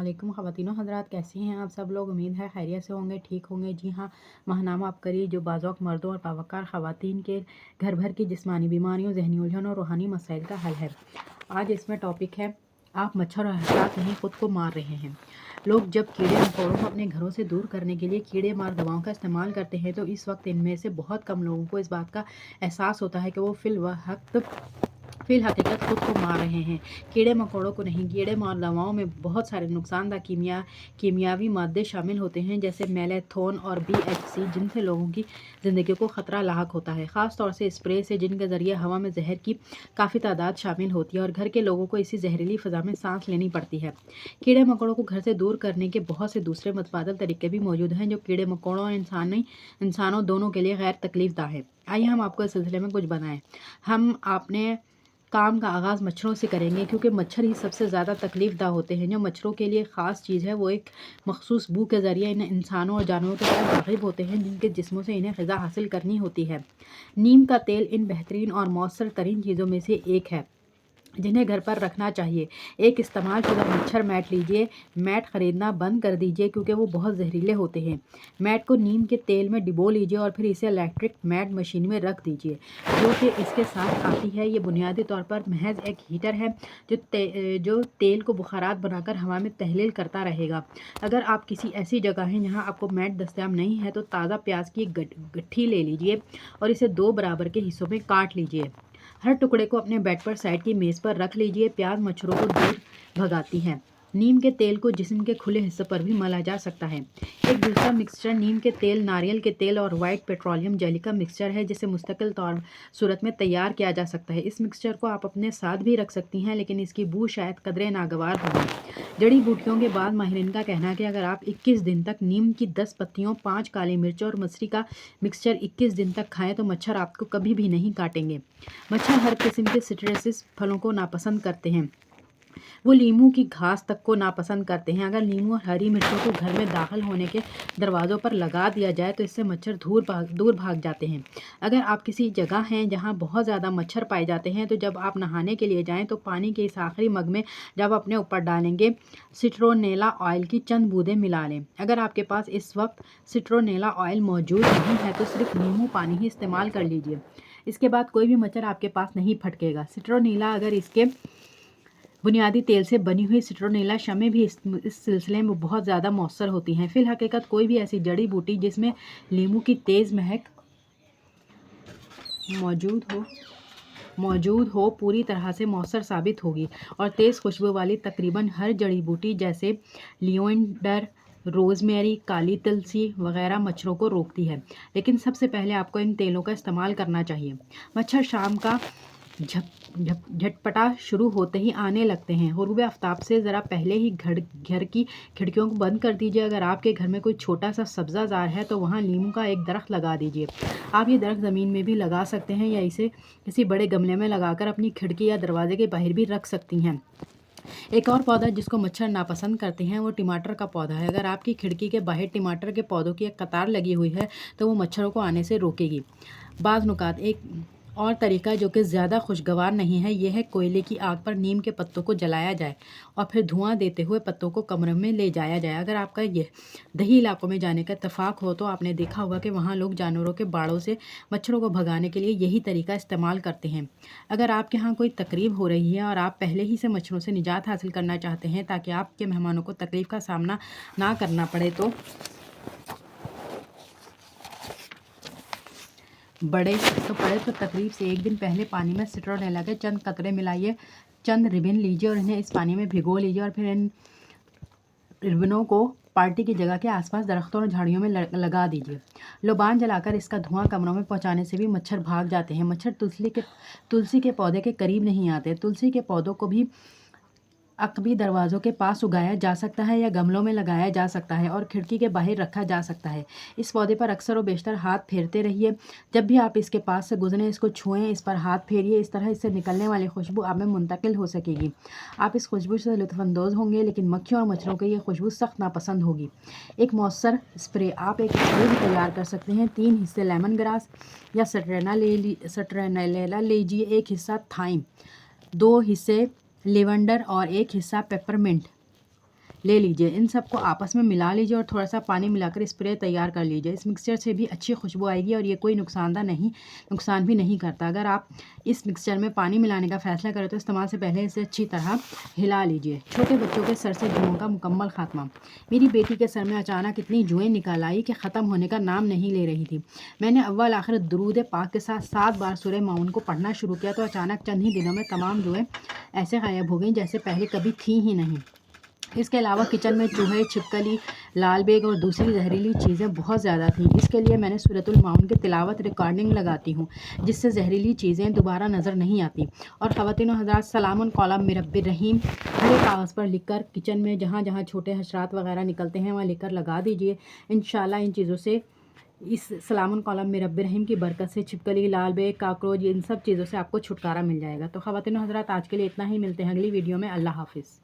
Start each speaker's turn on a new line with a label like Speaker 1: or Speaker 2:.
Speaker 1: अस्सलामुअलैकुम ख़वातीनो हज़रात, कैसे हैं आप सब लोग। उम्मीद है खैरियत से होंगे, ठीक होंगे। जी हाँ, माहनामा आपकरी जो बाज़ौक़ मर्दों और बावक़ार ख़वातीन के घर भर की जिस्मानी बीमारियों, ज़हनी उलझनों और रूहानी मसाइल का हल है। आज इसमें टॉपिक है, आप मच्छर और हशरात नहीं ख़ुद को मार रहे हैं। लोग जब कीड़े मकोड़ों को अपने घरों से दूर करने के लिए कीड़े मार दवाओं का इस्तेमाल करते हैं तो इस वक्त इनमें से बहुत कम लोगों को इस बात का एहसास होता है कि वो फ़िल हकीकत खुद को मार रहे हैं। कीड़े मकोड़ों को नहीं, कीड़े मार दवाओं में बहुत सारे नुकसानदायक कीमियावी मादे शामिल होते हैं, जैसे मेलाथोन और BHC, जिनसे लोगों की ज़िंदगी को ख़तरा लाहक होता है। ख़ास तौर से स्प्रे से, जिनके ज़रिए हवा में जहर की काफ़ी तादाद शामिल होती है और घर के लोगों को इसी जहरीली फ़ज़ा में सांस लेनी पड़ती है। कीड़े मकोड़ों को घर से दूर करने के बहुत से दूसरे मुतबादल तरीके भी मौजूद हैं, जो कीड़े मकोड़ों और इंसानों दोनों के लिए गैर तकलीफ़दा है। आइए हम आपको इस सिलसिले में कुछ बनाएं। हम आपने काम का आगाज़ मच्छरों से करेंगे, क्योंकि मच्छर ही सबसे ज़्यादा तकलीफ़दा होते हैं। जो मच्छरों के लिए ख़ास चीज़ है, वो एक मखसूस बू के ज़रिए इन इंसानों और जानवरों की तरफ राग़िब होते हैं, जिनके जिस्मों से इन्हें ग़िज़ा हासिल करनी होती है। नीम का तेल इन बेहतरीन और मौसर तरीन चीज़ों में से एक है जिन्हें घर पर रखना चाहिए। एक इस्तेमाल शुदा मच्छर मैट लीजिए। मैट ख़रीदना बंद कर दीजिए, क्योंकि वो बहुत जहरीले होते हैं। मैट को नीम के तेल में डिबो लीजिए और फिर इसे इलेक्ट्रिक मैट मशीन में रख दीजिए, जो कि इसके साथ आती है। ये बुनियादी तौर पर महज एक हीटर है जो तेल को बुखारात बनाकर हवा में तहलील करता रहेगा। अगर आप किसी ऐसी जगह हैं जहाँ आपको मैट दस्तयाब नहीं है, तो ताज़ा प्याज की गट्ठी ले लीजिए और इसे 2 बराबर के हिस्सों में काट लीजिए। हर टुकड़े को अपने बेड पर साइड की मेज़ पर रख लीजिए। प्याज मच्छरों को दूर भगाती है। नीम के तेल को जिस्म के खुले हिस्से पर भी मला जा सकता है। एक दूसरा मिक्सचर नीम के तेल, नारियल के तेल और वाइट पेट्रोलियम जेली का मिक्सचर है, जिसे मुस्तकिल सूरत में तैयार किया जा सकता है। इस मिक्सचर को आप अपने साथ भी रख सकती हैं, लेकिन इसकी बू शायद कदरे नागवार होगी। जड़ी बूटियों के बाद माहिरीन का कहना है कि अगर आप 21 दिन तक नीम की 10 पत्तियों, 5 काली मिर्च और मसरी का मिक्सचर 21 दिन तक खाएं, तो मच्छर आपको कभी भी नहीं काटेंगे। मच्छर हर किस्म के सिट्रसिस फलों को नापसंद करते हैं। वो लीमू की घास तक को नापसंद करते हैं। अगर लीमू और हरी मिर्चों को घर में दाखिल होने के दरवाज़ों पर लगा दिया जाए, तो इससे मच्छर दूर भाग जाते हैं। अगर आप किसी जगह हैं जहां बहुत ज़्यादा मच्छर पाए जाते हैं, तो जब आप नहाने के लिए जाएं, तो पानी के इस आखिरी मग में जब अपने ऊपर डालेंगे, सिट्रोनेला ऑयल की चंद बूंदें मिला लें। अगर आपके पास इस वक्त सिट्रोनेला ऑयल मौजूद नहीं है, तो सिर्फ नींबू पानी ही इस्तेमाल कर लीजिए। इसके बाद कोई भी मच्छर आपके पास नहीं फटकेगा। सिट्रोनीला अगर इसके बुनियादी तेल से बनी हुई सिट्रोनेला शमें भी इस सिलसिले में बहुत ज़्यादा मौसर होती हैं। फिल हकीकत कोई भी ऐसी जड़ी बूटी जिसमें नींबू की तेज़ महक मौजूद हो पूरी तरह से मौसर साबित होगी, और तेज़ खुशबू वाली तकरीबन हर जड़ी बूटी जैसे लियोएंडर, रोज़मेरी, काली तुलसी वगैरह मच्छरों को रोकती है। लेकिन सबसे पहले आपको इन तेलों का इस्तेमाल करना चाहिए। मच्छर शाम का झटपटा शुरू होते ही आने लगते हैं। ग़ुरूब आफ्ताब से ज़रा पहले ही घर की खिड़कियों को बंद कर दीजिए। अगर आपके घर में कोई छोटा सा सब्ज़ाजार है, तो वहाँ नींबू का एक दरख्त लगा दीजिए। आप ये दरख्त ज़मीन में भी लगा सकते हैं, या इसे किसी बड़े गमले में लगाकर अपनी खिड़की या दरवाजे के बाहर भी रख सकती हैं। एक और पौधा जिसको मच्छर नापसंद करते हैं, वो टमाटर का पौधा है। अगर आपकी खिड़की के बाहर टमाटर के पौधों की एक कतार लगी हुई है, तो वो मच्छरों को आने से रोकेगी। बाज़ नुकात एक और तरीका जो कि ज़्यादा खुशगवार नहीं है, यह है कोयले की आग पर नीम के पत्तों को जलाया जाए और फिर धुआं देते हुए पत्तों को कमरे में ले जाया जाए। अगर आपका यह दही इलाकों में जाने का इत्तेफाक हो, तो आपने देखा होगा कि वहाँ लोग जानवरों के बाड़ों से मच्छरों को भगाने के लिए यही तरीका इस्तेमाल करते हैं। अगर आपके यहाँ कोई तकरीब हो रही है और आप पहले ही से मच्छरों से निजात हासिल करना चाहते हैं, ताकि आपके मेहमानों को तकलीफ़ का सामना ना करना पड़े, तो तकरीब से एक दिन पहले पानी में सिट्रोनेला के चंद कतरे मिलाइए। चंद रिबन लीजिए और इन्हें इस पानी में भिगो लीजिए, और फिर इन रिबनों को पार्टी की जगह के आसपास दरख्तों और झाड़ियों में लगा दीजिए। लोबान जलाकर इसका धुआं कमरों में पहुंचाने से भी मच्छर भाग जाते हैं। मच्छर तुलसी के पौधे के करीब नहीं आते। तुलसी के पौधों को भी अकबी दरवाज़ों के पास उगाया जा सकता है, या गमलों में लगाया जा सकता है और खिड़की के बाहर रखा जा सकता है। इस पौधे पर अक्सर व बेशतर हाथ फेरते रहिए। जब भी आप इसके पास से गुजरें, इसको छुएं, इस पर हाथ फेरिए। इस तरह इससे निकलने वाली खुशबू आप में मुंतकिल हो सकेगी। आप इस खुशबू से लुत्फ़अंदोज़ होंगे, लेकिन मक्खियों और मच्छरों को ये खुशबू सख्त नापसंद होगी। एक मौसर स्प्रे। आप एक स्प्रे भी तैयार कर सकते हैं। 3 हिस्से लेमन ग्रास या सट्रेनेला लीजिए, 1 हिस्सा थाइम, 2 हिस्से लेवेंडर और 1 हिस्सा पेपरमिंट। ले लीजिए। इन सबको आपस में मिला लीजिए और थोड़ा सा पानी मिलाकर स्प्रे तैयार कर लीजिए। इस मिक्सचर से भी अच्छी खुशबू आएगी और ये कोई नुकसान भी नहीं करता। अगर आप इस मिक्सचर में पानी मिलाने का फ़ैसला करें तो इस्तेमाल से पहले इसे अच्छी तरह हिला लीजिए। छोटे बच्चों के सर से जुओं का मुकम्मल खात्मा। मेरी बेटी के सर में अचानक इतनी जुएँ निकल आई कि ख़त्म होने का नाम नहीं ले रही थी। मैंने अव्वल आखिर दुरूद पाक के साथ 7 बार सूरह माऊन को पढ़ना शुरू किया तो अचानक चंद ही दिनों में तमाम जुएँ ऐसे गायब हो गईं जैसे पहले कभी थी ही नहीं। इसके अलावा किचन में चूहे, छिपकली, लाल बेग और दूसरी जहरीली चीज़ें बहुत ज़्यादा थीं। इसके लिए मैंने सूरतुल माऊन की तिलावत रिकॉर्डिंग लगाती हूँ, जिससे जहरीली चीज़ें दोबारा नज़र नहीं आती। और ख़वातीन व हज़रात, सलामुन कौलन मिर रब्बिर रहीम हरे कागज़ पर लिखकर किचन में जहाँ जहाँ छोटे हशरात वगैरह निकलते हैं वहाँ लिखकर लगा दीजिए। इंशाल्लाह इन चीज़ों से, इस सलामुन कौलन मिर रब्बिर रहीम की बरकत से छिपकली, लाल बेग, काकरोच, इन सब चीज़ों से आपको छुटकारा मिल जाएगा। तो ख़वातीन व हज़रात, आज के लिए इतना ही। मिलते हैं अगली वीडियो में। अल्लाह हाफ़िज़।